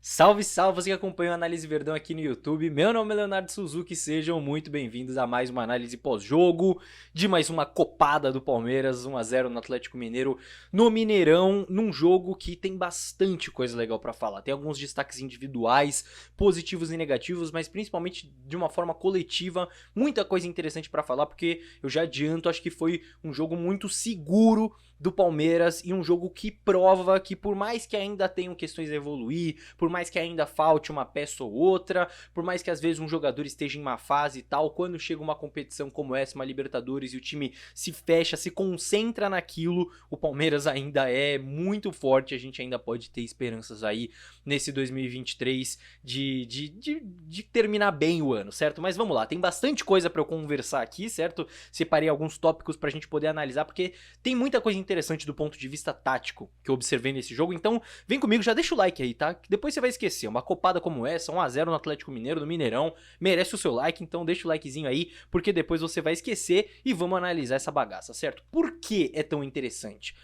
Salve, salve, você que acompanha o Análise Verdão aqui no YouTube. Meu nome é Leonardo Suzuki, sejam muito bem-vindos a mais uma análise pós-jogo de mais uma copada do Palmeiras, 1 a 0 no Atlético Mineiro, no Mineirão, num jogo que tem bastante coisa legal pra falar. Tem alguns destaques individuais, positivos e negativos, mas principalmente de uma forma coletiva, muita coisa interessante pra falar, porque eu já adianto, acho que foi um jogo muito seguro do Palmeiras e um jogo que prova que por mais que ainda tenham questões a evoluir, por mais que ainda falte uma peça ou outra, por mais que às vezes um jogador esteja em má fase e tal, quando chega uma competição como essa, uma Libertadores, e o time se fecha, se concentra naquilo, o Palmeiras ainda é muito forte, a gente ainda pode ter esperanças aí nesse 2023 de terminar bem o ano, certo? Mas vamos lá, tem bastante coisa pra eu conversar aqui, certo? Separei alguns tópicos pra gente poder analisar, porque tem muita coisa interessante do ponto de vista tático que eu observei nesse jogo, então vem comigo, já deixa o like aí, tá? Que depois você vai esquecer, uma copada como essa, 1 a 0 no Atlético Mineiro, no Mineirão, merece o seu like, então deixa o likezinho aí, porque depois você vai esquecer e vamos analisar essa bagaça, certo? Por que é tão interessante?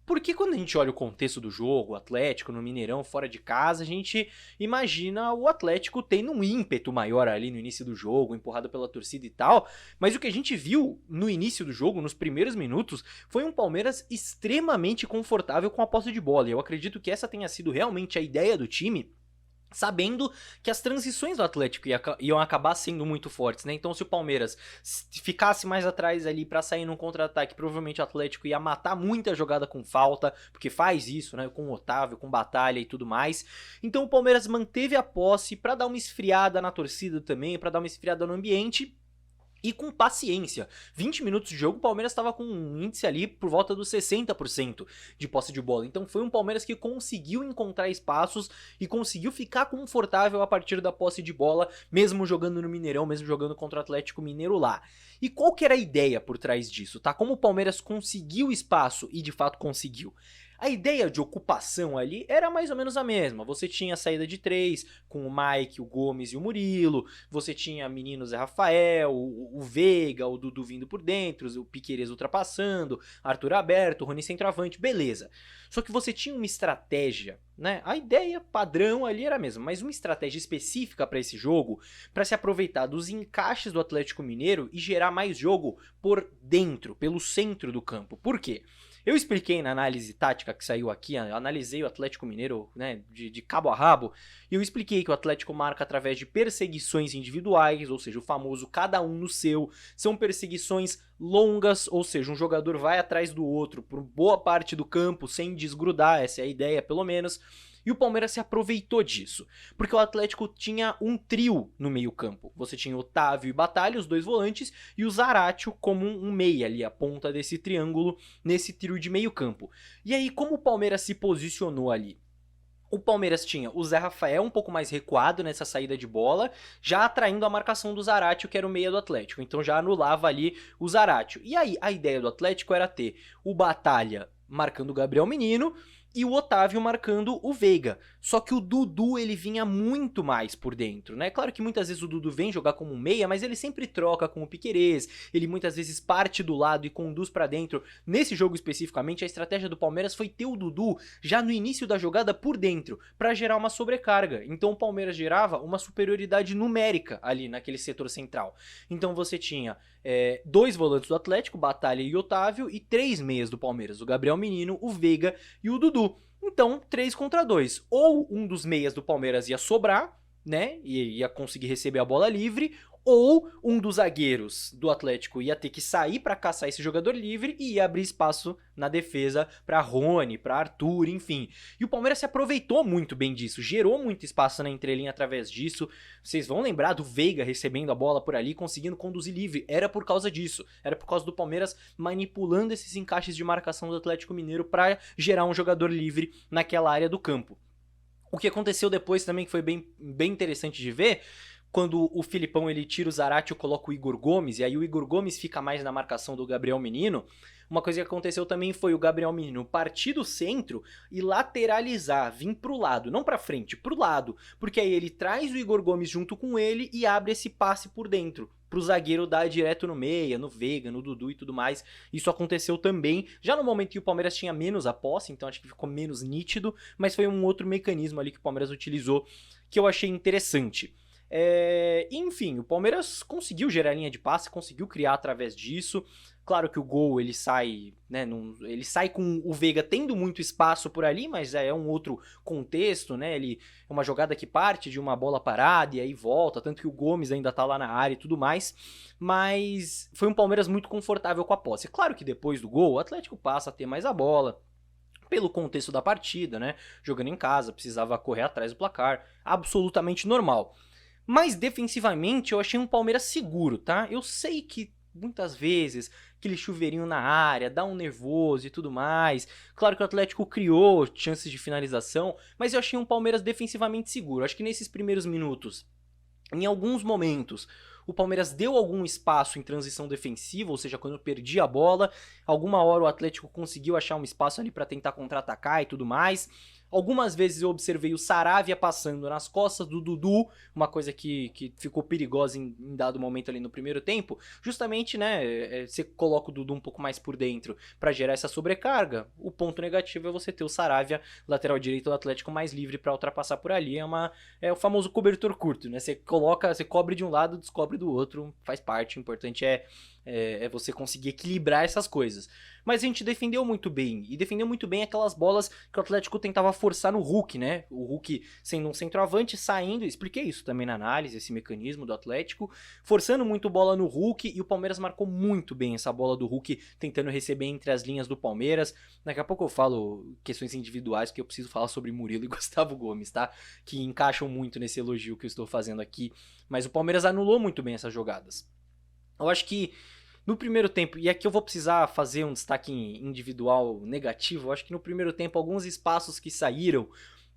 Porque quando a gente olha o contexto do jogo, o Atlético no Mineirão, fora de casa, a gente imagina o Atlético tendo um ímpeto maior ali no início do jogo, empurrado pela torcida e tal, mas o que a gente viu no início do jogo, nos primeiros minutos, foi um Palmeiras extremamente confortável com a posse de bola, e eu acredito que essa tenha sido realmente a ideia do time, sabendo que as transições do Atlético iam acabar sendo muito fortes, né? Então, se o Palmeiras ficasse mais atrás ali pra sair num contra-ataque, provavelmente o Atlético ia matar muita jogada com falta, porque faz isso, né? Com o Otávio, com Batalha e tudo mais. Então, o Palmeiras manteve a posse pra dar uma esfriada na torcida também, pra dar uma esfriada no ambiente. E com paciência. 20 minutos de jogo, o Palmeiras estava com um índice ali por volta dos 60% de posse de bola. Então foi um Palmeiras que conseguiu encontrar espaços e conseguiu ficar confortável a partir da posse de bola, mesmo jogando no Mineirão, mesmo jogando contra o Atlético Mineiro lá. E qual que era a ideia por trás disso, tá? Como o Palmeiras conseguiu espaço e de fato conseguiu? A ideia de ocupação ali era mais ou menos a mesma. Você tinha a saída de três, com o Mike, o Gomes e o Murilo. Você tinha menino Zé Rafael, o Veiga, o Dudu vindo por dentro, o Piquerez ultrapassando, Arthur aberto, Rony centroavante, beleza. Só que você tinha uma estratégia, né? A ideia padrão ali era a mesma, mas uma estratégia específica para esse jogo, para se aproveitar dos encaixes do Atlético Mineiro e gerar mais jogo por dentro, pelo centro do campo. Por quê? Eu expliquei na análise tática que saiu aqui, analisei o Atlético Mineiro, né, de cabo a rabo, e eu expliquei que o Atlético marca através de perseguições individuais, ou seja, o famoso cada um no seu, são perseguições longas, ou seja, um jogador vai atrás do outro por boa parte do campo sem desgrudar, essa é a ideia pelo menos. E o Palmeiras se aproveitou disso, porque o Atlético tinha um trio no meio-campo. Você tinha Otávio e Batalha, os dois volantes, e o Zaratio como um meia ali, a ponta desse triângulo, nesse trio de meio-campo. E aí, como o Palmeiras se posicionou ali? O Palmeiras tinha o Zé Rafael um pouco mais recuado nessa saída de bola, já atraindo a marcação do Zaratio, que era o meia do Atlético. Então já anulava ali o Zaratio. E aí, a ideia do Atlético era ter o Batalha marcando o Gabriel Menino e o Otávio marcando o Veiga. Só que o Dudu, ele vinha muito mais por dentro, né? Claro que muitas vezes o Dudu vem jogar como um meia, mas ele sempre troca com o Piquerez, ele muitas vezes parte do lado e conduz pra dentro. Nesse jogo especificamente, a estratégia do Palmeiras foi ter o Dudu já no início da jogada por dentro, pra gerar uma sobrecarga. Então o Palmeiras gerava uma superioridade numérica ali naquele setor central. Então você tinha dois volantes do Atlético, Batalha e Otávio, e três meias do Palmeiras, o Gabriel Menino, o Veiga e o Dudu. Então, 3 contra 2. Ou um dos meias do Palmeiras ia sobrar, né? E ia conseguir receber a bola livre, ou um dos zagueiros do Atlético ia ter que sair para caçar esse jogador livre e ia abrir espaço na defesa para Rony, para Arthur, enfim. E o Palmeiras se aproveitou muito bem disso, gerou muito espaço na entrelinha através disso. Vocês vão lembrar do Veiga recebendo a bola por ali, conseguindo conduzir livre. Era por causa disso. Era por causa do Palmeiras manipulando esses encaixes de marcação do Atlético Mineiro para gerar um jogador livre naquela área do campo. O que aconteceu depois também, que foi bem interessante de ver, quando o Filipão ele tira o Zaratio e coloca o Igor Gomes, e aí o Igor Gomes fica mais na marcação do Gabriel Menino, uma coisa que aconteceu também foi o Gabriel Menino partir do centro e lateralizar, vir pro lado, não pra frente, pro lado, porque aí ele traz o Igor Gomes junto com ele e abre esse passe por dentro pro zagueiro dar direto no meia, no Veiga, no Dudu e tudo mais. Isso aconteceu também, já no momento que o Palmeiras tinha menos a posse, então acho que ficou menos nítido, mas foi um outro mecanismo ali que o Palmeiras utilizou que eu achei interessante. Enfim, o Palmeiras conseguiu gerar linha de passe, conseguiu criar através disso. Claro que o gol ele sai, né? Ele sai com o Veiga tendo muito espaço por ali, mas é um outro contexto, né? Ele é uma jogada que parte de uma bola parada e aí volta, tanto que o Gomes ainda tá lá na área e tudo mais. Mas foi um Palmeiras muito confortável com a posse. Claro que depois do gol, o Atlético passa a ter mais a bola. Pelo contexto da partida, né? Jogando em casa, precisava correr atrás do placar. Absolutamente normal. Mas defensivamente eu achei um Palmeiras seguro, tá? Eu sei que muitas vezes aquele chuveirinho na área dá um nervoso e tudo mais. Claro que o Atlético criou chances de finalização, mas eu achei um Palmeiras defensivamente seguro. Acho que nesses primeiros minutos, em alguns momentos, o Palmeiras deu algum espaço em transição defensiva, ou seja, quando perdia a bola, alguma hora o Atlético conseguiu achar um espaço ali para tentar contra-atacar e tudo mais. Algumas vezes eu observei o Saravia passando nas costas do Dudu, uma coisa que ficou perigosa em dado momento ali no primeiro tempo, justamente, né, você coloca o Dudu um pouco mais por dentro para gerar essa sobrecarga. O ponto negativo é você ter o Saravia, lateral direito do Atlético, mais livre para ultrapassar por ali, é o famoso cobertor curto, né, você cobre de um lado, descobre do outro, faz parte, o importante é você conseguir equilibrar essas coisas. Mas a gente defendeu muito bem, e defendeu muito bem aquelas bolas que o Atlético tentava forçar no Hulk, né? O Hulk sendo um centroavante, saindo, expliquei isso também na análise, esse mecanismo do Atlético, forçando muito bola no Hulk, e o Palmeiras marcou muito bem essa bola do Hulk, tentando receber entre as linhas do Palmeiras. Daqui a pouco eu falo questões individuais, porque eu preciso falar sobre Murilo e Gustavo Gomes, tá? Que encaixam muito nesse elogio que eu estou fazendo aqui, mas o Palmeiras anulou muito bem essas jogadas. Eu acho que no primeiro tempo, e aqui eu vou precisar fazer um destaque individual negativo, eu acho que no primeiro tempo alguns espaços que saíram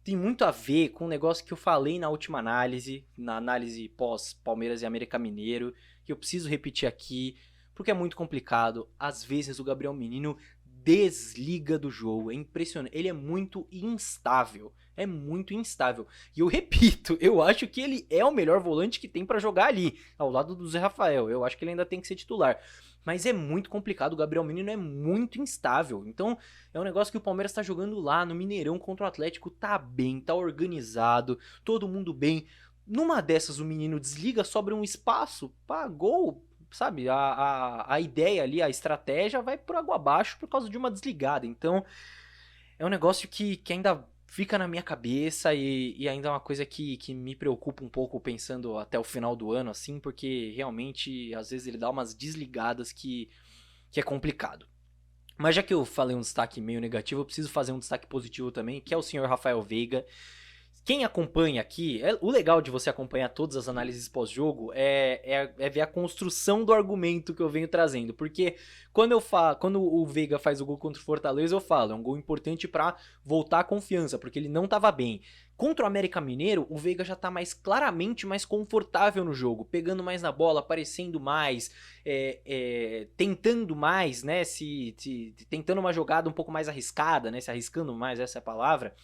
tem muito a ver com o negócio que eu falei na última análise, na análise pós Palmeiras e América Mineiro, que eu preciso repetir aqui, porque é muito complicado. Às vezes o Gabriel Menino desliga do jogo, é impressionante, ele é muito instável. É muito instável. E eu repito, eu acho que ele é o melhor volante que tem pra jogar ali, ao lado do Zé Rafael. Eu acho que ele ainda tem que ser titular. Mas é muito complicado, o Gabriel Menino é muito instável. Então, é um negócio que o Palmeiras tá jogando lá no Mineirão contra o Atlético, tá bem, tá organizado, todo mundo bem. Numa dessas o menino desliga, sobra um espaço, pá, gol, sabe? A ideia ali, a estratégia vai por água abaixo por causa de uma desligada. Então, é um negócio que ainda fica na minha cabeça e ainda é uma coisa que me preocupa um pouco pensando até o final do ano, assim, porque realmente, às vezes, ele dá umas desligadas que é complicado. Mas já que eu falei um destaque meio negativo, eu preciso fazer um destaque positivo também, que é o senhor Rafael Veiga. Quem acompanha aqui, o legal de você acompanhar todas as análises pós-jogo é ver a construção do argumento que eu venho trazendo. Porque quando o Veiga faz o gol contra o Fortaleza, eu falo, é um gol importante pra voltar a confiança, porque ele não tava bem. Contra o América Mineiro, o Veiga já tá claramente mais confortável no jogo, pegando mais na bola, aparecendo mais, tentando mais, né, tentando uma jogada um pouco mais arriscada, né, se arriscando mais, essa é a palavra.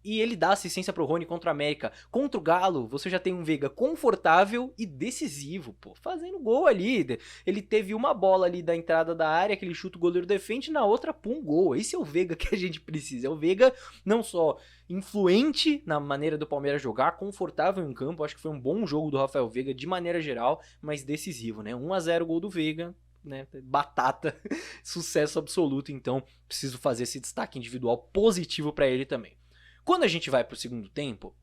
E ele dá assistência pro Rony contra o América. Contra o Galo, você já tem um Veiga confortável e decisivo, pô, fazendo gol ali. Ele teve uma bola ali da entrada da área, que ele chuta, o goleiro defende, na outra, pum, gol. Esse é o Veiga que a gente precisa. É o Veiga não só influente na maneira do Palmeiras jogar, confortável em campo, acho que foi um bom jogo do Rafael Veiga de maneira geral, mas decisivo, né? 1-0 gol do Veiga, né? Batata, sucesso absoluto, então preciso fazer esse destaque individual positivo pra ele também. Quando a gente vai pro segundo tempo,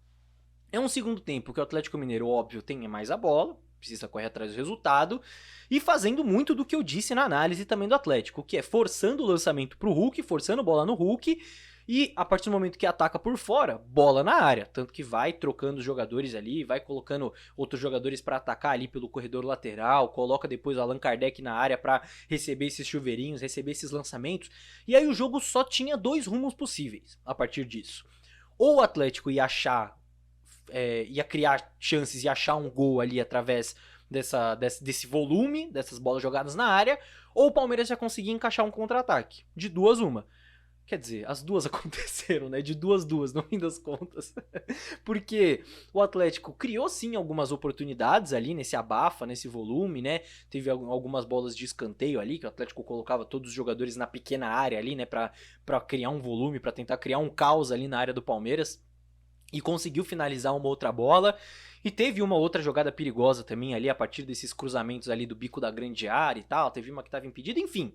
é um segundo tempo que o Atlético Mineiro, óbvio, tem mais a bola, precisa correr atrás do resultado, e fazendo muito do que eu disse na análise também do Atlético, que é forçando o lançamento pro Hulk, forçando bola no Hulk, e a partir do momento que ataca por fora, bola na área, tanto que vai trocando os jogadores ali, vai colocando outros jogadores para atacar ali pelo corredor lateral, coloca depois o Allan Kardec na área para receber esses chuveirinhos, receber esses lançamentos, e aí o jogo só tinha dois rumos possíveis a partir disso. Ou o Atlético ia criar chances e achar um gol ali através desse volume, dessas bolas jogadas na área, ou o Palmeiras ia conseguir encaixar um contra-ataque. De duas, uma. Quer dizer, as duas aconteceram, né? De duas, no fim das contas. Porque o Atlético criou sim algumas oportunidades ali nesse abafa, nesse volume, né? Teve algumas bolas de escanteio ali, que o Atlético colocava todos os jogadores na pequena área ali, né? Pra criar um volume, pra tentar criar um caos ali na área do Palmeiras. E conseguiu finalizar uma outra bola. E teve uma outra jogada perigosa também ali, a partir desses cruzamentos ali do bico da grande área e tal. Teve uma que estava impedida, enfim.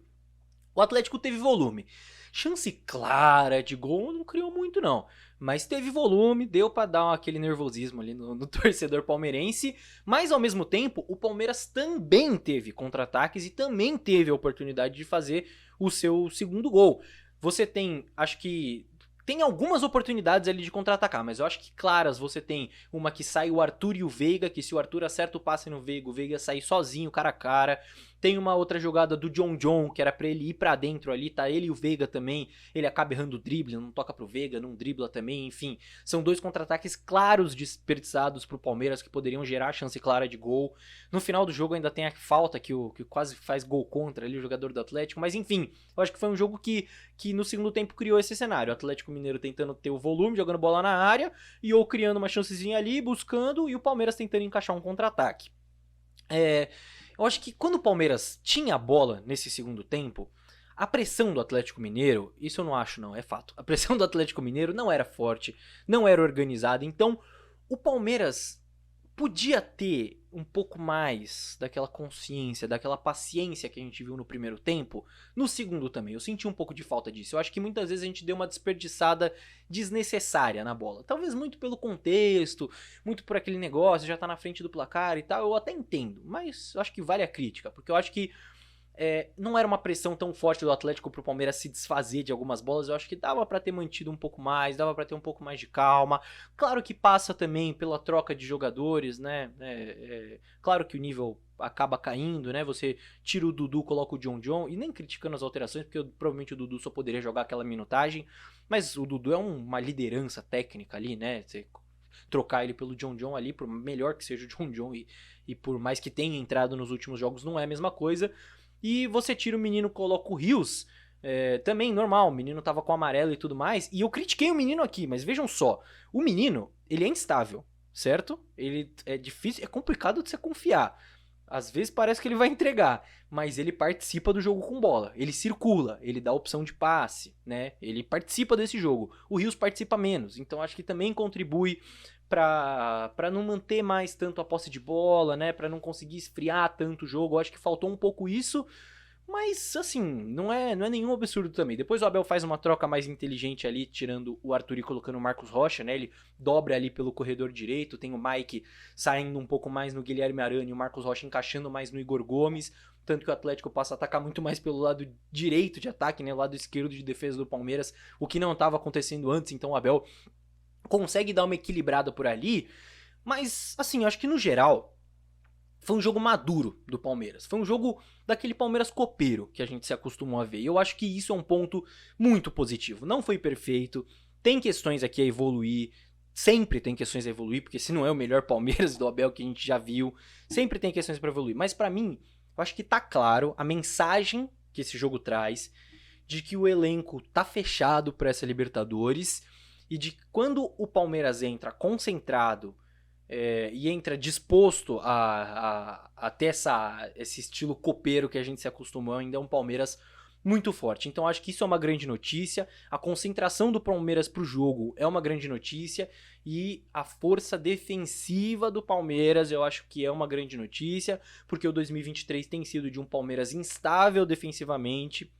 O Atlético teve volume. Chance clara de gol não criou muito não, mas teve volume, deu pra dar aquele nervosismo ali no torcedor palmeirense, mas ao mesmo tempo o Palmeiras também teve contra-ataques e também teve a oportunidade de fazer o seu segundo gol. Você tem, acho que tem algumas oportunidades ali de contra-atacar, mas eu acho que claras você tem uma que sai o Arthur e o Veiga, que se o Arthur acerta o passe no Veiga, o Veiga sai sozinho, cara a cara. Tem uma outra jogada do John, que era pra ele ir pra dentro ali, tá ele e o Veiga também, ele acaba errando o drible, não toca pro Veiga, não dribla também, enfim. São dois contra-ataques claros desperdiçados pro Palmeiras que poderiam gerar chance clara de gol. No final do jogo ainda tem a falta que quase faz gol contra ali o jogador do Atlético, mas enfim, eu acho que foi um jogo que no segundo tempo criou esse cenário. O Atlético Mineiro tentando ter o volume, jogando bola na área, e ou criando uma chancezinha ali, buscando, e o Palmeiras tentando encaixar um contra-ataque. Eu acho que quando o Palmeiras tinha a bola nesse segundo tempo, a pressão do Atlético Mineiro, isso eu não acho não, é fato. A pressão do Atlético Mineiro não era forte, não era organizada, então o Palmeiras podia ter um pouco mais daquela consciência, daquela paciência que a gente viu no primeiro tempo, no segundo também. Eu senti um pouco de falta disso. Eu acho que muitas vezes a gente deu uma desperdiçada desnecessária na bola. Talvez muito pelo contexto, muito por aquele negócio, já tá na frente do placar e tal. Eu até entendo, mas eu acho que vale a crítica, porque eu acho que não era uma pressão tão forte do Atlético pro Palmeiras se desfazer de algumas bolas. Eu acho que dava pra ter mantido um pouco mais, dava pra ter um pouco mais de calma. Claro que passa também pela troca de jogadores, né? Claro que o nível acaba caindo, né? Você tira o Dudu, coloca o John, e nem criticando as alterações, porque provavelmente o Dudu só poderia jogar aquela minutagem, mas o Dudu é uma liderança técnica ali, né? Você trocar ele pelo John ali, por melhor que seja o John e por mais que tenha entrado nos últimos jogos, não é a mesma coisa. E você tira o menino, coloca o Rios, também normal, o menino tava com amarelo e tudo mais, e eu critiquei o menino aqui, mas vejam só, o menino, ele é instável, certo? Ele é difícil, é complicado de você confiar, às vezes parece que ele vai entregar, mas ele participa do jogo com bola, ele circula, ele dá opção de passe, né? Ele participa desse jogo, o Rios participa menos, então acho que também contribui para não manter mais tanto a posse de bola, né, para não conseguir esfriar tanto o jogo. Eu acho que faltou um pouco isso, mas assim, não é nenhum absurdo também. Depois o Abel faz uma troca mais inteligente ali, tirando o Arthur e colocando o Marcos Rocha, né? Ele dobra ali pelo corredor direito, tem o Mike saindo um pouco mais no Guilherme Arana e o Marcos Rocha encaixando mais no Igor Gomes, tanto que o Atlético passa a atacar muito mais pelo lado direito de ataque, né, o lado esquerdo de defesa do Palmeiras, o que não estava acontecendo antes. Então o Abel consegue dar uma equilibrada por ali, mas assim, eu acho que no geral foi um jogo maduro do Palmeiras, foi um jogo daquele Palmeiras copeiro que a gente se acostumou a ver, e eu acho que isso é um ponto muito positivo. Não foi perfeito, tem questões aqui a evoluir, sempre tem questões a evoluir, porque se não é o melhor Palmeiras do Abel que a gente já viu, sempre tem questões para evoluir, mas para mim, eu acho que tá claro a mensagem que esse jogo traz, de que o elenco tá fechado para essa Libertadores, e de quando o Palmeiras entra concentrado e entra disposto a ter esse estilo copeiro que a gente se acostumou, ainda é um Palmeiras muito forte. Então acho que isso é uma grande notícia, a concentração do Palmeiras pro jogo é uma grande notícia, e a força defensiva do Palmeiras eu acho que é uma grande notícia, porque o 2023 tem sido de um Palmeiras instável defensivamente.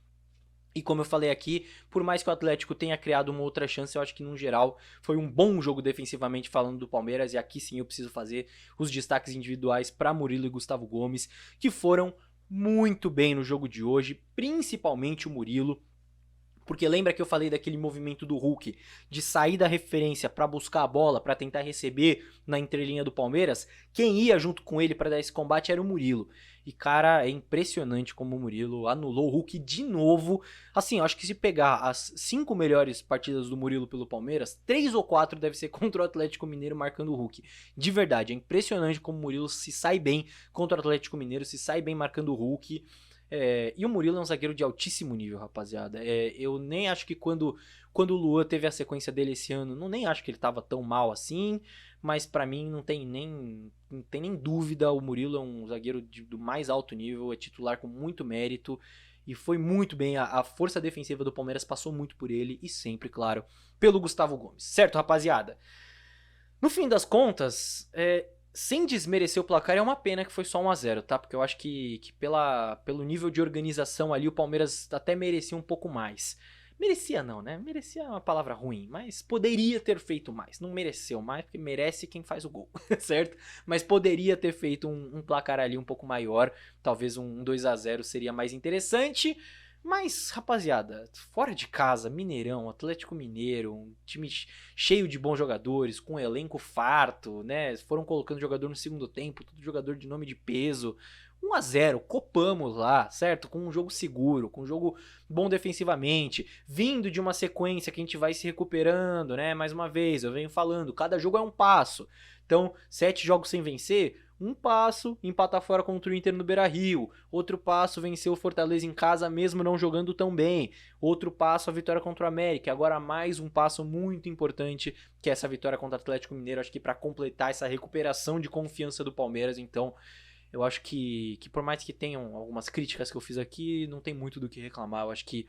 E como eu falei aqui, por mais que o Atlético tenha criado uma outra chance, eu acho que no geral foi um bom jogo defensivamente falando do Palmeiras. E aqui sim eu preciso fazer os destaques individuais para Murilo e Gustavo Gomes, que foram muito bem no jogo de hoje, principalmente o Murilo. Porque lembra que eu falei daquele movimento do Hulk de sair da referência para buscar a bola, para tentar receber na entrelinha do Palmeiras? Quem ia junto com ele para dar esse combate era o Murilo. E cara, é impressionante como o Murilo anulou o Hulk de novo. Assim, eu acho que se pegar as 5 melhores partidas do Murilo pelo Palmeiras, 3 ou 4 deve ser contra o Atlético Mineiro marcando o Hulk. De verdade, é impressionante como o Murilo se sai bem contra o Atlético Mineiro, se sai bem marcando o Hulk. E o Murilo é um zagueiro de altíssimo nível, rapaziada. Eu nem acho que quando o Luan teve a sequência dele esse ano, nem acho que ele tava tão mal assim, mas pra mim não tem nem dúvida, o Murilo é um zagueiro do mais alto nível, é titular com muito mérito, e foi muito bem, a força defensiva do Palmeiras passou muito por ele, e sempre, claro, pelo Gustavo Gomes. Certo, rapaziada? No fim das contas, sem desmerecer o placar, é uma pena que foi só 1-0, tá? Porque eu acho que pelo nível de organização ali, o Palmeiras até merecia um pouco mais. Merecia não, né? Merecia é uma palavra ruim, mas poderia ter feito mais. Não mereceu mais, porque merece quem faz o gol, certo? Mas poderia ter feito um placar ali um pouco maior. Talvez um 2-0 seria mais interessante. Mas, rapaziada, fora de casa, Mineirão, Atlético Mineiro, um time cheio de bons jogadores, com um elenco farto, né? Foram colocando jogador no segundo tempo, tudo jogador de nome de peso. 1-0, copamos lá, certo? Com um jogo seguro, com um jogo bom defensivamente, vindo de uma sequência que a gente vai se recuperando, né? Mais uma vez, eu venho falando, cada jogo é um passo. Então, 7 jogos sem vencer, um passo, empatar fora contra o Inter no Beira-Rio. Outro passo, vencer o Fortaleza em casa mesmo não jogando tão bem. Outro passo, a vitória contra o América. Agora mais um passo muito importante, que é essa vitória contra o Atlético Mineiro, acho que para completar essa recuperação de confiança do Palmeiras. Então, eu acho que por mais que tenham algumas críticas que eu fiz aqui, não tem muito do que reclamar. Eu acho que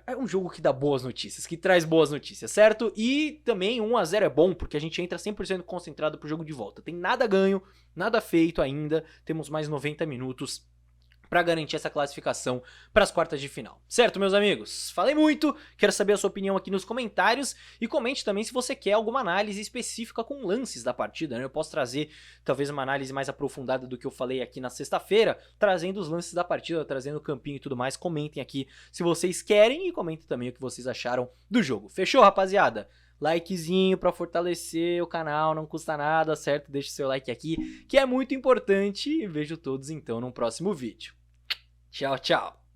é um jogo que dá boas notícias, que traz boas notícias, certo? E também 1-0 é bom, porque a gente entra 100% concentrado pro jogo de volta. Tem nada ganho, nada feito ainda, temos mais 90 minutos para garantir essa classificação para as quartas de final. Certo, meus amigos? Falei muito, quero saber a sua opinião aqui nos comentários e comente também se você quer alguma análise específica com lances da partida, né? Eu posso trazer talvez uma análise mais aprofundada do que eu falei aqui na sexta-feira, trazendo os lances da partida, trazendo o campinho e tudo mais. Comentem aqui se vocês querem e comentem também o que vocês acharam do jogo. Fechou, rapaziada? Likezinho pra fortalecer o canal, não custa nada, certo? Deixe seu like aqui, que é muito importante, e vejo todos então no próximo vídeo. Tchau, tchau.